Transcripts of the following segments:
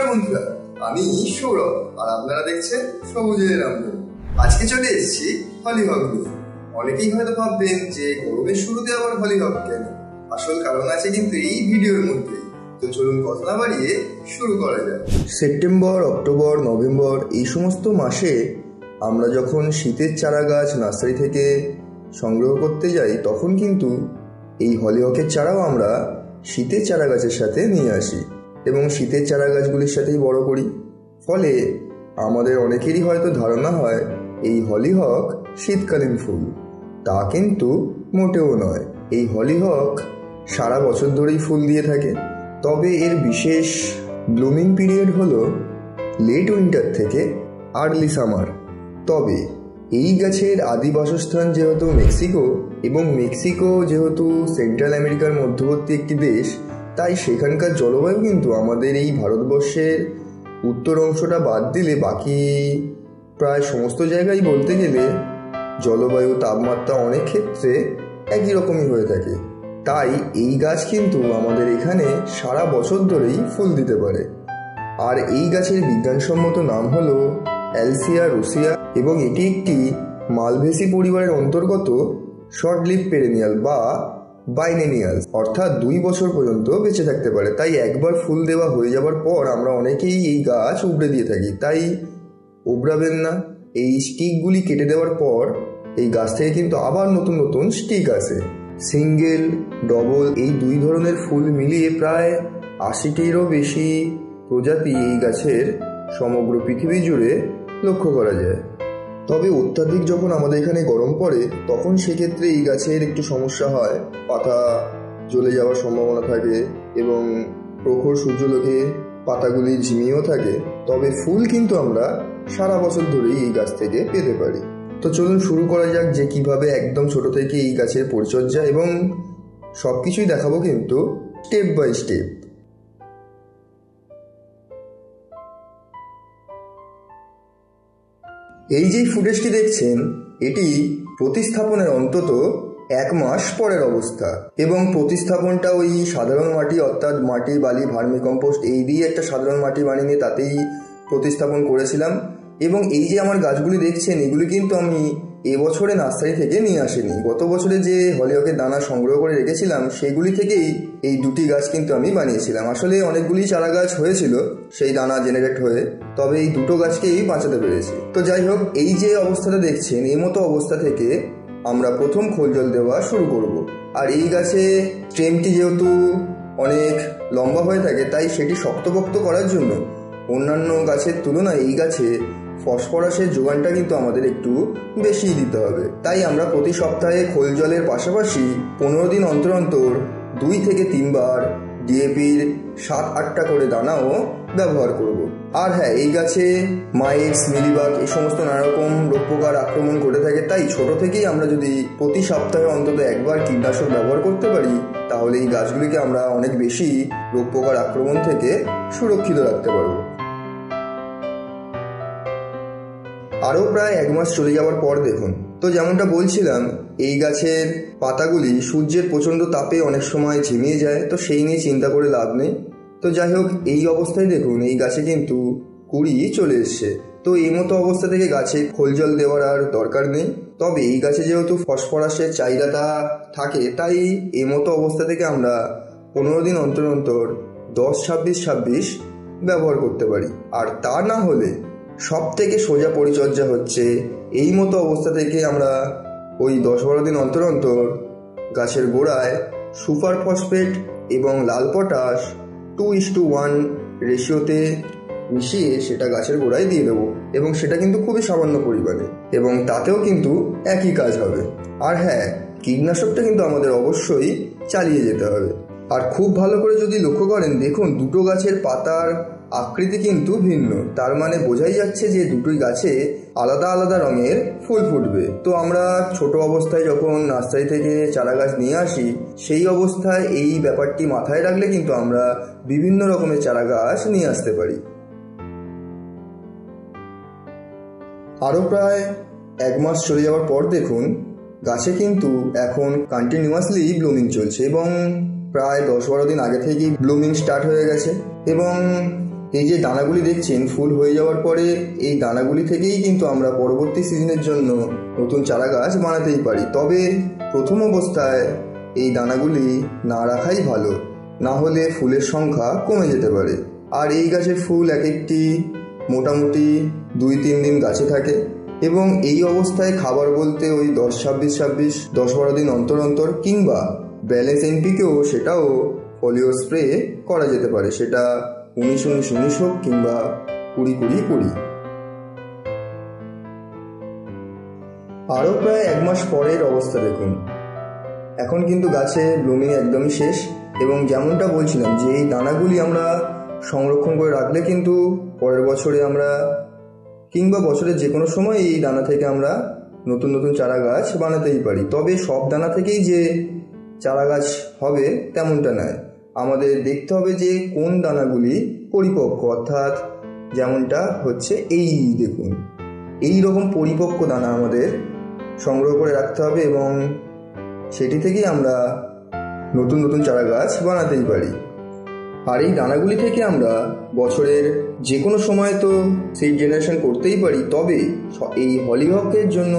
বন্ধুরা, আমি সৌরভ আর আপনারা দেখছেন সবুজের রামধনু। আজকে চলে এসেছি হলিহক নিয়ে। অনেকেই হয়তো ভাববেন যে গরমের শুরুতে আবার হলিহক কেন? আসল কারণ আছে কিন্তু এই ভিডিওর মধ্যে। তো চলুন কথা না বাড়িয়ে শুরু করা যাক। সেপ্টেম্বর, অক্টোবর, নভেম্বর এই সমস্ত মাসে আমরা যখন শীতের চারা গাছ নার্সারি থেকে সংগ্রহ করতে যাই, তখন কিন্তু এই হলিহকের চারাও আমরা শীতের চারা গাছের সাথে নিয়ে আসি এবং শীতের চারা গাছগুলির সাথেই বড় করি। ফলে আমাদের অনেকেরই হয়তো ধারণা হয় এই হলিহক শীতকালীন ফুল। তা কিন্তু মোটেও নয়। এই হলিহক সারা বছর ধরেই ফুল দিয়ে থাকে, তবে এর বিশেষ ব্লুমিং পিরিয়ড হলো লেট উইন্টার থেকে আর্লি সামার। তবে এই গাছের আদি বাসস্থান যেহেতু মেক্সিকো, এবং মেক্সিকো যেহেতু সেন্ট্রাল আমেরিকার মধ্যবর্তী একটি দেশ, তাই সেখানকার জলবায়ু কিন্তু আমাদের এই ভারতবর্ষের উত্তর অংশটা বাদ দিলে বাকি প্রায় সমস্ত জায়গায় বলতে গেলে জলবায়ু, তাপমাত্রা অনেক ক্ষেত্রে একই রকমই হয়ে থাকে। তাই এই গাছ কিন্তু আমাদের এখানে সারা বছর ধরেই ফুল দিতে পারে। আর এই গাছের বিজ্ঞানসম্মত নাম হলো অ্যালসিয়া রুসিয়া, এবং এটি একটি মালভেসি পরিবারের অন্তর্গত শর্ট লিভ পেরেনিয়াল বা বাইনেনিয়াল, অর্থাৎ 2 বছর পর্যন্ত বেঁচে থাকতে পারে। তাই একবার ফুল দেওয়া হয়ে যাবার পর আমরা অনেকেই এই গাছ উবড়ে দিয়ে থাকি। তাই উবড়াবেন না। এই স্টিকগুলি কেটে দেওয়ার পর এই গাছ থেকে কিন্তু আবার নতুন নতুন স্টিক আসে। সিঙ্গেল, ডবল এই 2 ধরনের ফুল মিলিয়ে প্রায় 80টিরও বেশি প্রজাতি এই গাছের সমগ্র পৃথিবী জুড়ে লক্ষ্য করা যায়। তবে অত্যাধিক যখন আমাদের এখানে গরম পড়ে, তখন সেক্ষেত্রে এই গাছের একটু সমস্যা হয়। পাতা জ্বলে যাওয়ার সম্ভাবনা থাকে এবং প্রখর সূর্যলোকে পাতাগুলি ঝিমিয়েও থাকে। তবে ফুল কিন্তু আমরা সারা বছর ধরেই এই গাছ থেকে পেতে পারি। তো চলুন শুরু করা যাক যে কিভাবে একদম ছোট থেকে এই গাছের পরিচর্যা, এবং সবকিছুই দেখাবো কিন্তু স্টেপ বাই স্টেপ। এই যে ফুটেজটি দেখছেন, এটি প্রতিস্থাপনের অন্তত 1 মাস পরের অবস্থা, এবং প্রতিস্থাপনটা ওই সাধারণ মাটি, অর্থাৎ মাটি, বালি, ভার্মি কম্পোস্ট এই দিয়ে একটা সাধারণ মাটি বানিয়ে নিয়ে তাতেই প্রতিস্থাপন করেছিলাম। এবং এই যে আমার গাছগুলি দেখছেন, এগুলি কিন্তু আমি এবছরে নার্সারি থেকে নিয়ে আসিনি। গত বছরে যে হলিহকের দানা সংগ্রহ করে রেখেছিলাম সেইগুলি থেকেই এই 2টি গাছ কিন্তু আমি বানিয়েছিলাম। আসলে অনেকগুলি চারা গাছ হয়েছিল সেই দানা জেনারেট হয়ে, তবে এই 2টো গাছকেই বাঁচাতে পেরেছি। তো যাই হোক, এই যে অবস্থাটা দেখছেন, এই মতো অবস্থা থেকে আমরা প্রথম খোল জল দেওয়া শুরু করব। আর এই গাছে স্টেমটি যেহেতু অনেক লম্বা হয়ে থাকে, তাই সেটি শক্তপোক্ত করার জন্য অন্যান্য গাছের তুলনায় এই গাছে ফসফরাসের যোগানটা কিন্তু আমাদের একটু বেশি দিতে হবে। তাই আমরা প্রতি সপ্তাহে খোল জলের পাশাপাশি 15 দিন অন্তর অন্তর 2 থেকে 3 বার ডিএপির 7-8টা করে দানাও ব্যবহার করব। আর হ্যাঁ, এই গাছে মাইটস, মিলিবাগ এই সমস্ত নানারকম রোগ পোকার আক্রমণ করে থাকে। তাই ছোট থেকেই আমরা যদি প্রতি সপ্তাহে অন্তত 1 বার কীটনাশক ব্যবহার করতে পারি, তাহলে এই গাছগুলিকে আমরা অনেক বেশি রোগ পোকার আক্রমণ থেকে সুরক্ষিত রাখতে পারবো। আরও প্রায় 1 মাস চলে যাওয়ার পর দেখুন, তো যেমনটা বলছিলাম, এই গাছের পাতাগুলি সূর্যের প্রচণ্ড তাপে অনেক সময় ঝিমিয়ে যায়। তো সেই নিয়ে চিন্তা করে লাভ নেই। তো যাই হোক, এই অবস্থায় দেখুন এই গাছে কিন্তু কুঁড়ি চলে এসছে। তো এই মতো অবস্থা থেকে গাছে খোল জল দেওয়ার আর দরকার নেই। তবে এই গাছে যেহেতু ফসফরাসের চাহিদাটা থাকে, তাই এই মতো অবস্থা থেকে আমরা 15 দিন অন্তর অন্তর 10-26-26 ব্যবহার করতে পারি। আর তা না হলে সব থেকে সোজা পরিচর্যা হচ্ছে এই মতো অবস্থা থেকে আমরা ওই 10-12 দিন অন্তর অন্তর গাছের গোড়ায় সুপার ফসফেট এবং লাল পটাশ 2:1 রেশিওতে মিশিয়ে সেটা গাছের গোড়ায় দিয়ে দেবো, এবং সেটা কিন্তু খুবই সামান্য পরিমাণে, এবং তাতেও কিন্তু একই কাজ হবে। আর হ্যাঁ, কীটনাশকটা কিন্তু আমাদের অবশ্যই চালিয়ে যেতে হবে। আর খুব ভালো করে যদি লক্ষ্য করেন, দেখুন 2টো গাছের পাতার আকৃতি কিন্তু ভিন্ন। তার মানে বোঝাই যাচ্ছে যে 2টোই গাছে আলাদা আলাদা রঙের ফুল ফুটবে। তো আমরা ছোট অবস্থায় যখন নার্সারি থেকে চারা গাছ নিয়ে আসি, সেই অবস্থায় এই ব্যাপারটি মাথায় রাখলে কিন্তু আমরা বিভিন্ন রকমের চারা গাছ নিয়ে আসতে পারি। আরও প্রায় 1 মাস চলে যাওয়ার পর দেখুন গাছে কিন্তু এখন কন্টিনিউয়াসলি ব্লুমিং চলছে, এবং প্রায় 10-12 দিন আগে থেকেই ব্লুমিং স্টার্ট হয়ে গেছে। এবং এই যে দানাগুলি দেখছেন ফুল হয়ে যাওয়ার পরে এই দানাগুলি থেকেই কিন্তু আমরা পরবর্তী সিজনের জন্য নতুন চারা গাছ বানাতেই পারি। তবে প্রথম অবস্থায় এই দানাগুলি না রাখাই ভালো, না হলে ফুলের সংখ্যা কমে যেতে পারে। আর এই গাছের ফুল এক একটি মোটামুটি 2-3 দিন গাছে থাকে এবং এই অবস্থায় খাবার বলতে ওই 10-26 দিন অন্তর অন্তর কিংবা ব্যালেন্স এনপিকেও সেটাও ফলিও স্প্রে করা যেতে পারে, সেটা 19-19-19 হোক কিংবা 20-20-20। আরও প্রায় 1 মাস পরের অবস্থা দেখুন। এখন কিন্তু গাছে ব্লুমিং একদমই শেষ এবং যেমনটা বলছিলাম যে এই দানাগুলি আমরা সংরক্ষণ করে রাখলে কিন্তু পরের বছরে আমরা কিংবা বছরের যে কোনো সময় এই দানা থেকে আমরা নতুন নতুন চারা গাছ বানাতেই পারি। তবে সব দানা থেকেই যে চারা গাছ হবে তেমনটা নয়, আমাদের দেখতে হবে যে কোন দানাগুলি পরিপক্ক, অর্থাৎ যেমনটা হচ্ছে এই দেখুন, এই রকম পরিপক্ক দানা আমাদের সংগ্রহ করে রাখতে হবে এবং সেটি থেকেই আমরা নতুন নতুন চারা গাছ বানাতেই পারি। আর এই দানাগুলি থেকে আমরা বছরের যে কোনো সময় তো সিড জেনারেশন করতেই পারি। তবে এই হলিহকের জন্য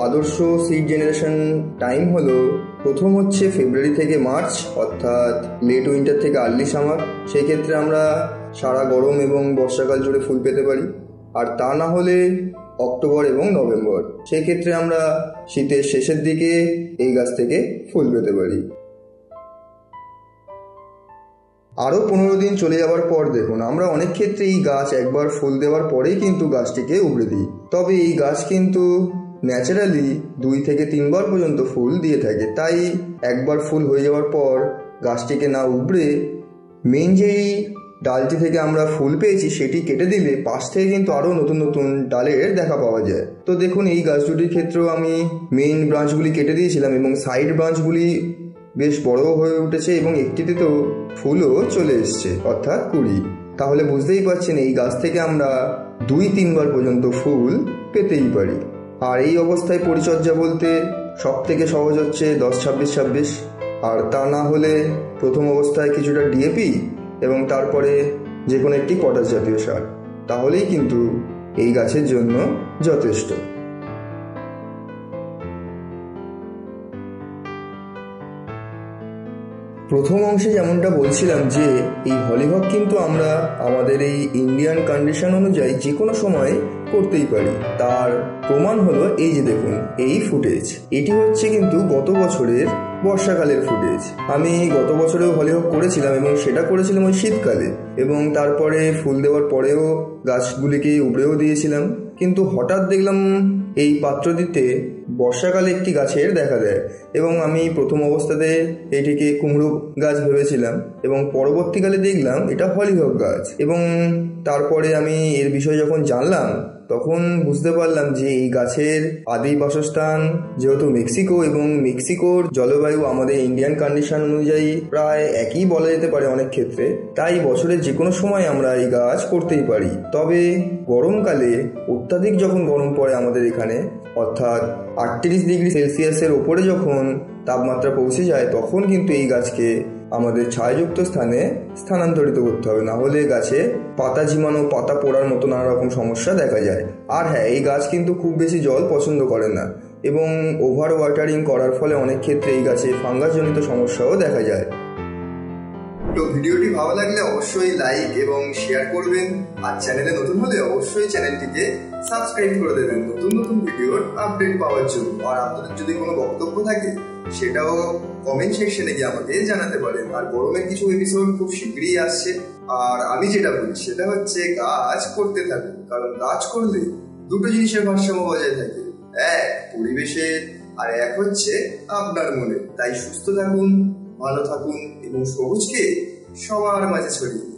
আদর্শ সিড জেনারেশন টাইম হলো প্রথম হচ্ছে ফেব্রুয়ারি থেকে মার্চ, অর্থাৎ লেট উইন্টার থেকে আর্লি সামার। সেই ক্ষেত্রে আমরা সারা গরম এবং বর্ষাকাল জুড়ে ফুল পেতে পারি। আর তা না হলে অক্টোবর এবং নভেম্বর, সেই ক্ষেত্রে আমরা শীতের শেষের দিকে এই গাছ থেকে ফুল পেতে পারি। আরও 15 দিন চলে যাওয়ার পর দেখুন আমরা অনেক ক্ষেত্রে এই গাছ একবার ফুল দেওয়ার পরেই কিন্তু গাছটিকে উবড়ে দিই। তবে এই গাছ কিন্তু ন্যাচারালি 2 থেকে 3 বার পর্যন্ত ফুল দিয়ে থাকে। তাই একবার ফুল হয়ে যাওয়ার পর গাছটিকে না উবড়ে মেন যেই ডালটি থেকে আমরা ফুল পেয়েছি সেটি কেটে দিলে পাশ থেকে কিন্তু আরও নতুন নতুন ডালের দেখা পাওয়া যায়। তো দেখুন এই গাছ দুটির ক্ষেত্রেও আমি মেইন ব্রাঞ্চগুলি কেটে দিয়েছিলাম এবং সাইড ব্রাঞ্চগুলি বেশ বড় হয়ে উঠেছে এবং একটিতে তো ফুলও চলে এসছে, অর্থাৎ কুড়ি। তাহলে বুঝতেই পারছেন এই গাছ থেকে আমরা 2-3 বার পর্যন্ত ফুল পেতেই পারি। আর এই অবস্থায় পরিচর্যা বলতে সব থেকে সহজ হচ্ছে 10-26-26, আর তা না হলে প্রথম অবস্থায় কিছুটা ডিএপি এবং তারপরে যে কোনো একটি পটাশ জাতীয় সার, তাহলেই কিন্তু এই গাছের জন্য যথেষ্ট। প্রথম অংশে যেমনটা বলছিলাম যে এই হলিহক কিন্তু আমরা আমাদের এই ইন্ডিয়ান কন্ডিশন অনুযায়ী যে কোনো সময় করতেই পারি। তার প্রমাণ হলো এই যে দেখুন এই ফুটেজ, এটি হচ্ছে কিন্তু গত বছরের বর্ষাকালের ফুটেজ। আমি গত বছরেও হলিহক করেছিলাম এবং সেটা করেছিলাম ওই শীতকালে, এবং তারপরে ফুল দেওয়ার পরেও গাছগুলিকে উবড়েও দিয়েছিলাম। কিন্তু হঠাৎ দেখলাম এই পাত্রটিতে বর্ষাকালে একটি গাছের দেখা দেয় এবং আমি প্রথম অবস্থাতে এটিকে কুমড়ো গাছ ভেবেছিলাম এবং পরবর্তীকালে দেখলাম এটা হলিহক গাছ। এবং তারপরে আমি এর বিষয়ে যখন জানলাম তখন বুঝতে পারলাম যে এই গাছের আদি বাসস্থান যেহেতু মেক্সিকো এবং মেক্সিকোর জলবায়ু আমাদের ইন্ডিয়ান কন্ডিশন অনুযায়ী প্রায় একই বলা যেতে পারে অনেক ক্ষেত্রে, তাই বছরের যে কোনো সময় আমরা এই গাছ করতেই পারি। তবে গরমকালে অত্যাধিক যখন গরম পড়ে আমাদের এখানে, অর্থাৎ 38 ডিগ্রি সেলসিয়াসের ওপরে যখন তাপমাত্রা পৌঁছে যায়, তখন কিন্তু এই গাছকে আমাদের ছায়াযুক্ত স্থানে স্থানান্তরিত করতে হবে, না হলে গাছে পাতা ঝিমানো, পাতা পোড়ার মতো নানা রকম সমস্যা দেখা যায়। আর হ্যাঁ, এই গাছ কিন্তু খুব বেশি জল পছন্দ করে না এবং ওভার ওয়াটারিং করার ফলে অনেক ক্ষেত্রে এই গাছে ফাঙ্গাসজনিত সমস্যাও দেখা যায়। তো ভিডিওটি ভালো লাগলে অবশ্যই লাইক এবং শেয়ার করবেন, আর চ্যানেলে নতুন হলে অবশ্যই চ্যানেলটিকে সাবস্ক্রাইব করে দেবেন নতুন নতুন ভিডিওর আপডেট পাওয়ার জন্য। আর আপনাদের যদি কোনো বক্তব্য থাকে সেটাও কমেন্ট সেকশনে গিয়ে আমাকে জানাতে পারেন। আর গরমের কিছু এপিসোড খুব শীঘ্রই আসছে, আর আমি যেটা বলি সেটা হচ্ছে গাছ করতে থাকুন, কারণ গাছ করলে দুটো জিনিসের ভারসাম্য বজায় থাকে, এক পরিবেশের আর এক হচ্ছে আপনার মনে। তাই সুস্থ থাকুন, ভালো থাকুন এবং সবুজকে সবার মাঝে ছড়িয়ে